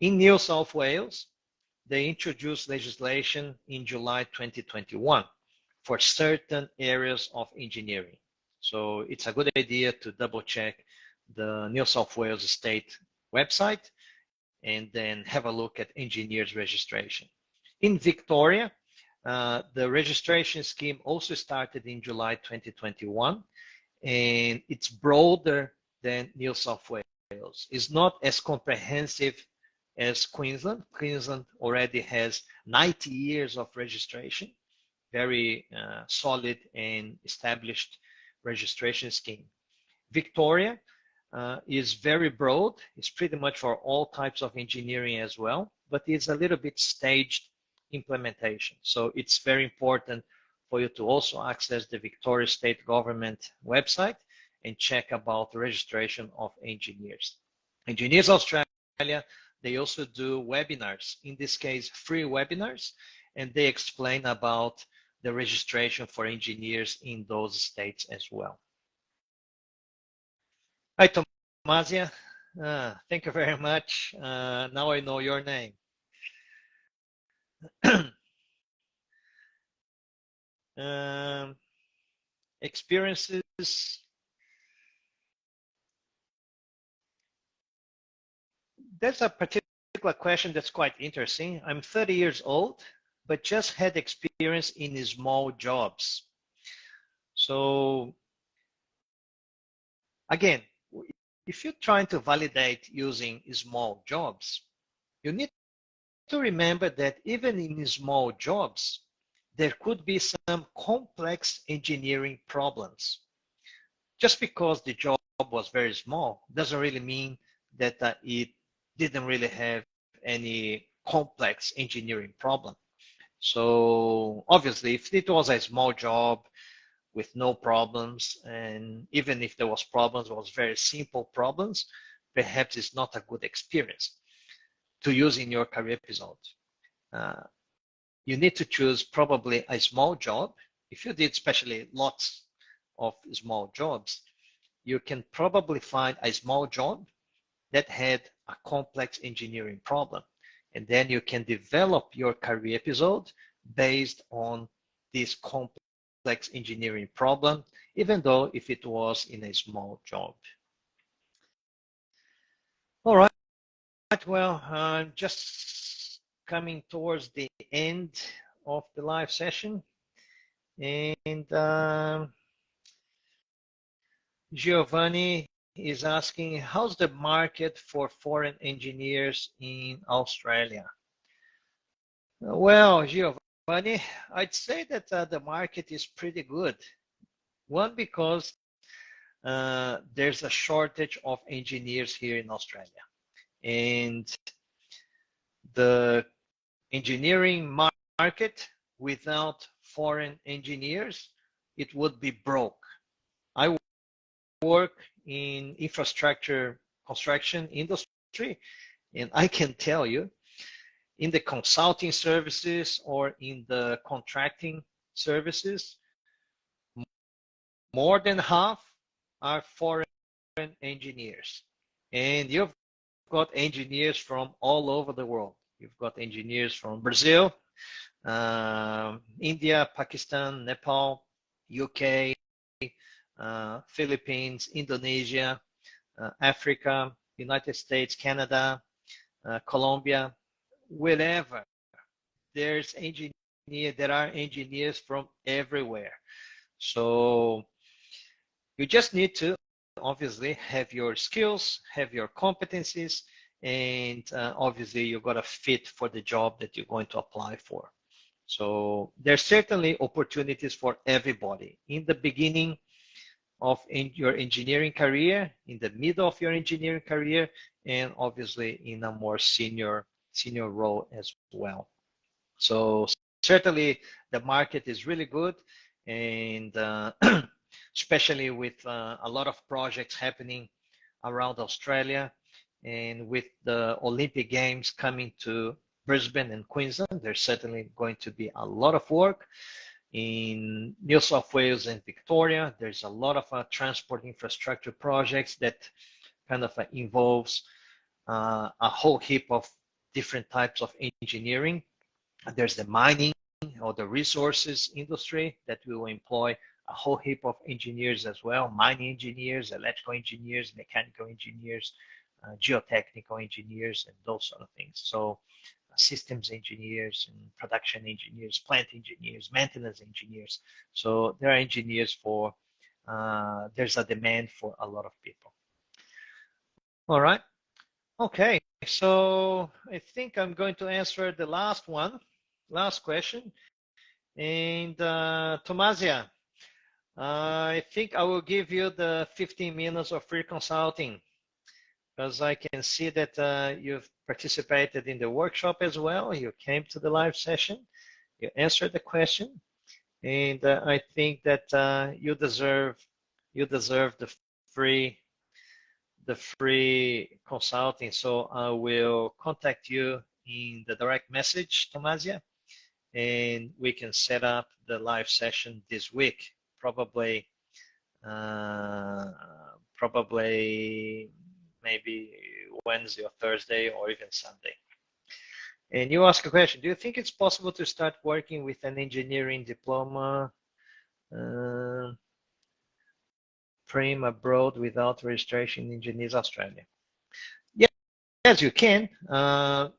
In New South Wales, they introduced legislation in July 2021 for certain areas of engineering. So it's a good idea to double check the New South Wales state website and then have a look at engineers registration. In Victoria, the registration scheme also started in July 2021, and it's broader than New South Wales. It's not as comprehensive as Queensland. Queensland already has 90 years of registration, very solid and established registration scheme. Victoria is very broad. It's pretty much for all types of engineering as well, but it's a little bit staged implementation. So it's very important for you to also access the Victoria State Government website and check about the registration of engineers. Engineers Australia, they also do webinars, in this case, free webinars, and they explain about the registration for engineers in those states as well. Hi, Tomasia. Thank you very much. Now I know your name. Experiences. That's a particular question that's quite interesting. I'm 30 years old, but just had experience in small jobs. So again, if you're trying to validate using small jobs, you need to remember that even in small jobs, there could be some complex engineering problems. Just because the job was very small doesn't really mean that it didn't really have any complex engineering problem. So obviously, if it was a small job with no problems, and even if there was problems, it was very simple problems, perhaps it's not a good experience to use in your career episode. You need to choose probably a small job. If you did especially lots of small jobs, you can probably find a small job that had a complex engineering problem. And then you can develop your career episode based on this complex engineering problem, even though if it was in a small job. All right, well, I'm just coming towards the end of the live session. And Giovanni is asking, how's the market for foreign engineers in Australia? Well, Giovanni, I'd say that the market is pretty good. One, because there's a shortage of engineers here in Australia. And the engineering market without foreign engineers, it would be broke. I work in infrastructure construction industry, and I can tell you, in the consulting services or in the contracting services, more than half are foreign engineers. And you've got engineers from all over the world. You've got engineers from Brazil, India, Pakistan, Nepal, UK, Philippines, Indonesia, Africa, United States, Canada, Colombia, wherever. There are engineers from everywhere. So you just need to obviously have your skills, have your competencies, and obviously you've got a fit for the job that you're going to apply for. So there's certainly opportunities for everybody in the beginning of your engineering career, in the middle of your engineering career, and obviously in a more senior senior role as well. So certainly the market is really good, and especially with a lot of projects happening around Australia, and with the Olympic Games coming to Brisbane and Queensland, there's certainly going to be a lot of work. In New South Wales and Victoria, there's a lot of transport infrastructure projects that kind of involves a whole heap of different types of engineering. There's the mining or the resources industry that will employ a whole heap of engineers as well, mining engineers, electrical engineers, mechanical engineers, geotechnical engineers, and those sort of things. So systems engineers and production engineers, plant engineers, maintenance engineers. So there are engineers for, there's a demand for a lot of people. All right. Okay. So I think I'm going to answer the last question. And Tomasia, I think I will give you the 15 minutes of free consulting, because I can see that you've participated in the workshop as well. You came to the live session, you answered the question, and I think that you deserve the free consulting. So I will contact you in the direct message, Tomasia, and we can set up the live session this week, probably maybe Wednesday or Thursday or even Sunday. And you ask a question, do you think it's possible to start working with an engineering diploma prim abroad without registration in Engineers Australia? Yes, you can. I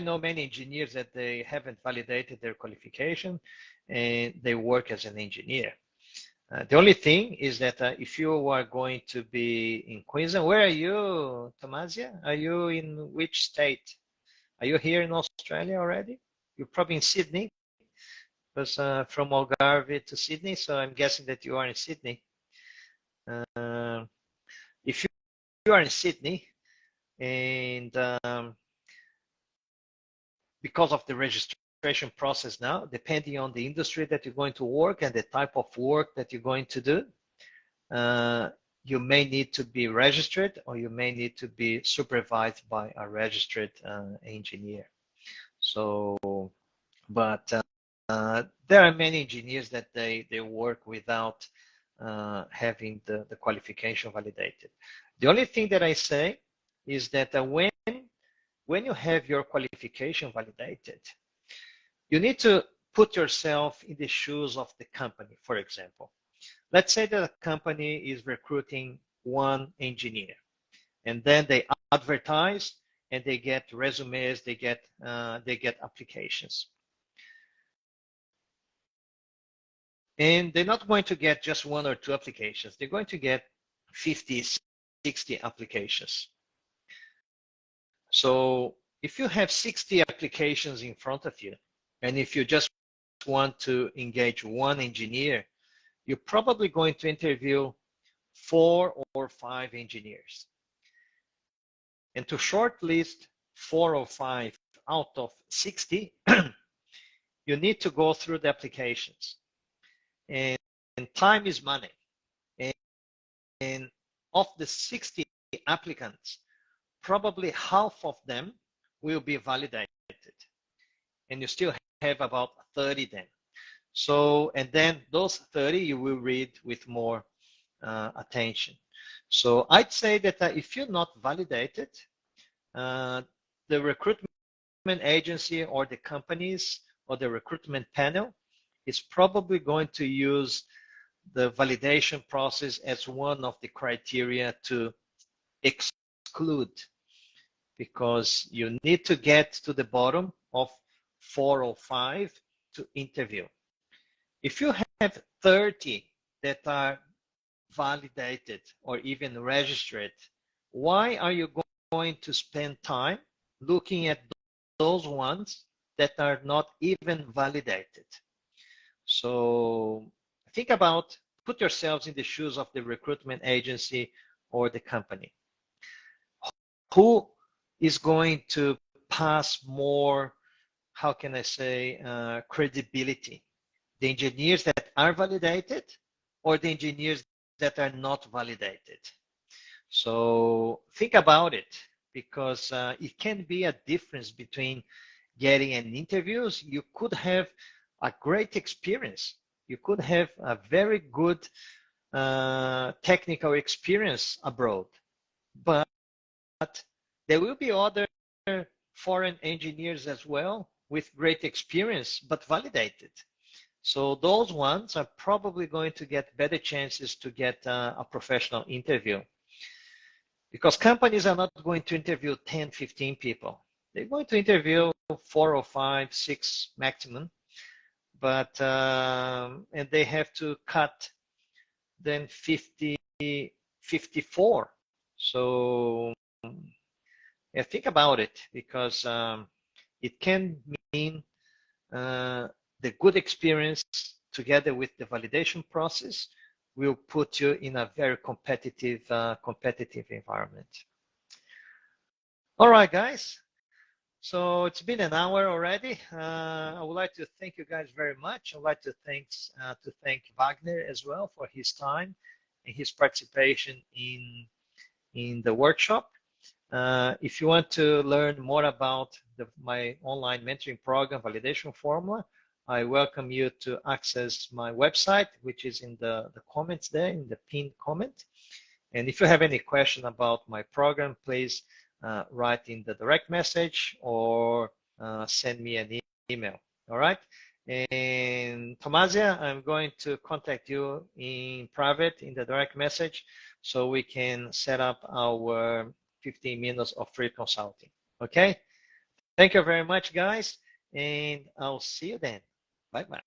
know many engineers that they haven't validated their qualification and they work as an engineer. The only thing is that if you are going to be in Queensland, where are you, Tomasia? Are you in which state? Are you here in Australia already? You're probably in Sydney, because from Algarve to Sydney, so I'm guessing that you are in Sydney. If you are in Sydney, and because of the registration process now, depending on the industry that you're going to work and the type of work that you're going to do, you may need to be registered, or you may need to be supervised by a registered engineer. So, but there are many engineers that they work without having the qualification validated. The only thing that I say is that when you have your qualification validated, you need to put yourself in the shoes of the company. For example, let's say that a company is recruiting one engineer, and then they advertise and they get resumes, they get applications. And they're not going to get just 1 or 2 applications. They're going to get 50, 60 applications. So if you have 60 applications in front of you, and if you just want to engage one engineer, you're probably going to interview 4 or 5 engineers. And to shortlist 4 or 5 out of 60, you need to go through the applications. And time is money. And of the 60 applicants, probably half of them will be validated. And you still have about 30 then. So, and then those 30 you will read with more attention. So I'd say that if you're not validated, the recruitment agency or the companies or the recruitment panel is probably going to use the validation process as one of the criteria to exclude, because you need to get to the bottom of 4 or 5 to interview. If you have 30 that are validated or even registered, why are you going to spend time looking at those ones that are not even validated? So think about, put yourselves in the shoes of the recruitment agency or the company. Who is going to pass more, how can I say, credibility. The engineers that are validated or the engineers that are not validated. So think about it, because it can be a difference between getting an interviews. You could have a great experience. You could have a very good technical experience abroad, but there will be other foreign engineers as well with great experience, but validated. So those ones are probably going to get better chances to get a professional interview, because companies are not going to interview 10, 15 people. They're going to interview 4 or 5, 6 maximum, but and they have to cut then 50, 54. So yeah, think about it, because it can mean the good experience together with the validation process will put you in a very competitive environment. All right, guys. So it's been an hour already. I would like to thank you guys very much. I'd like to thank Vagner as well for his time and his participation in the workshop. If you want to learn more about my online mentoring program, Validation Formula, I welcome you to access my website, which is in the comments there, in the pinned comment. And if you have any question about my program, please write in the direct message or send me an email. All right. And Tomasia, I'm going to contact you in private in the direct message so we can set up our 15 minutes of free consulting. Okay. Thank you very much, guys. And I'll see you then. Bye-bye.